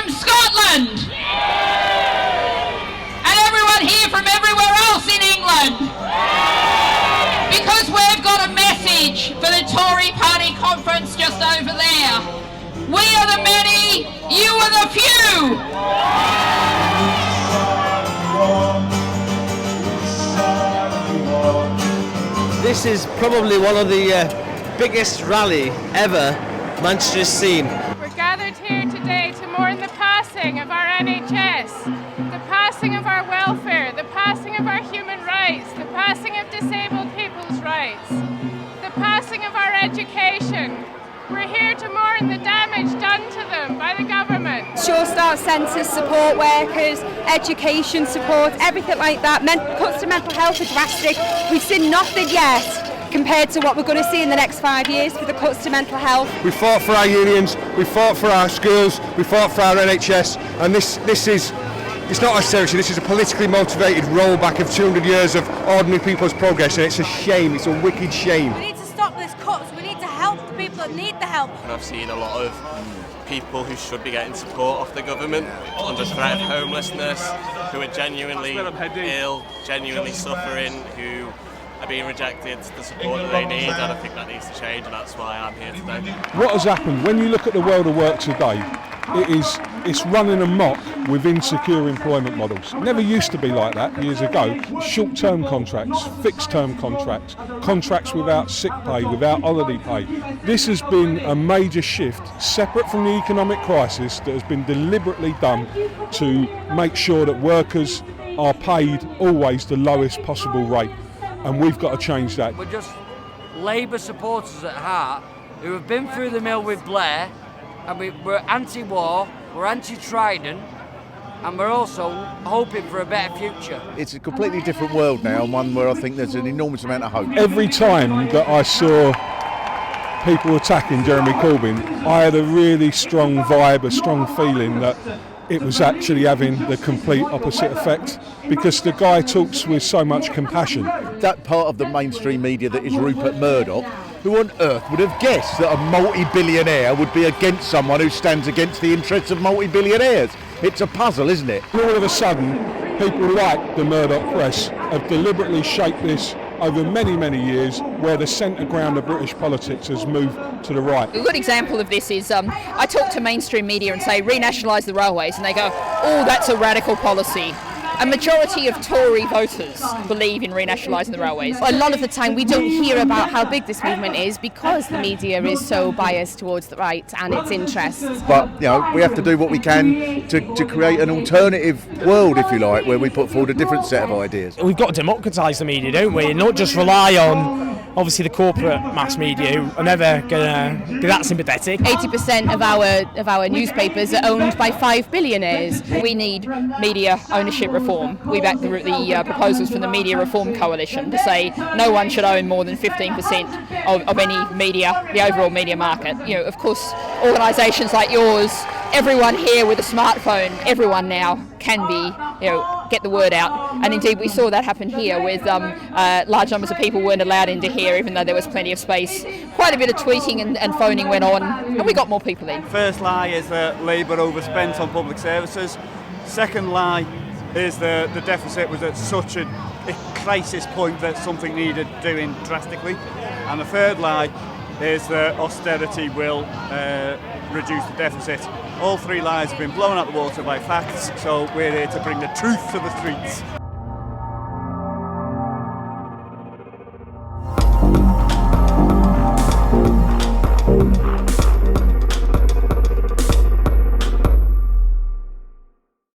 from Scotland. And everyone here from everywhere else in England. Because we've got a message for the Tory party conference just over there. We are the many, you are the few. This is probably one of the biggest rally ever Manchester's seen. We're gathered here today to mourn the passing of our NHS, the passing of our welfare, the passing of our human rights, the passing of disabled people's rights, the passing of our education. We're here to mourn the damage done to them by the government. Sure Start centres, support workers, education support, everything like that. Cuts to mental health are drastic. We've seen nothing yet compared to what we're going to see in the next 5 years for the cuts to mental health. We fought for our unions, we fought for our schools, we fought for our NHS, and this is, it's not austerity, this is a politically motivated rollback of 200 years of ordinary people's progress, and it's a shame, it's a wicked shame. We need to stop this cuts, we need to help the people that need the help. And I've seen a lot of people who should be getting support off the government under threat of homelessness, who are genuinely ill, genuinely suffering, who are being rejected the support that they need, and I think that needs to change, and that's why I'm here today. What has happened, when you look at the world of work today, it's running amok with insecure employment models. It never used to be like that years ago. Short-term contracts, fixed-term contracts, contracts without sick pay, without holiday pay. This has been a major shift, separate from the economic crisis, that has been deliberately done to make sure that workers are paid always the lowest possible rate. And we've got to change that. We're just Labour supporters at heart who have been through the mill with Blair, and we're anti-war, we're anti-Trident, and we're also hoping for a better future. It's a completely different world now, and one where I think there's an enormous amount of hope. Every time that I saw people attacking Jeremy Corbyn, I had a really strong vibe, a strong feeling that it was actually having the complete opposite effect, because the guy talks with so much compassion. That part of the mainstream media that is Rupert Murdoch, who on earth would have guessed that a multi-billionaire would be against someone who stands against the interests of multi-billionaires? It's a puzzle, isn't it? All of a sudden, people like the Murdoch press have deliberately shaped this over many, many years, where the centre ground of British politics has moved to the right. A good example of this is I talk to mainstream media and say renationalise the railways, and they go, oh, that's a radical policy. A majority of Tory voters believe in renationalising the railways. A lot of the time we don't hear about how big this movement is because the media is so biased towards the right and its interests. But you know, we have to do what we can to create an alternative world, if you like, where we put forward a different set of ideas. We've got to democratise the media, don't we? And not just rely on, obviously, the corporate mass media, who are never going to be that sympathetic. 80% of our newspapers are owned by 5 billionaires. We need media ownership reform. We back the proposals from the Media Reform Coalition to say no one should own more than 15% of any media, the overall media market. You know, of course, organisations like yours, everyone here with a smartphone, everyone now can be, get the word out. And indeed, we saw that happen here with large numbers of people weren't allowed into here, even though there was plenty of space. Quite a bit of tweeting and phoning went on, and we got more people in. First lie is that Labour overspent on public services. Second lie is the deficit was at such a crisis point that something needed doing drastically. And the third lie is that austerity will reduce the deficit. All three lies have been blown out the water by facts, so we're here to bring the truth to the streets.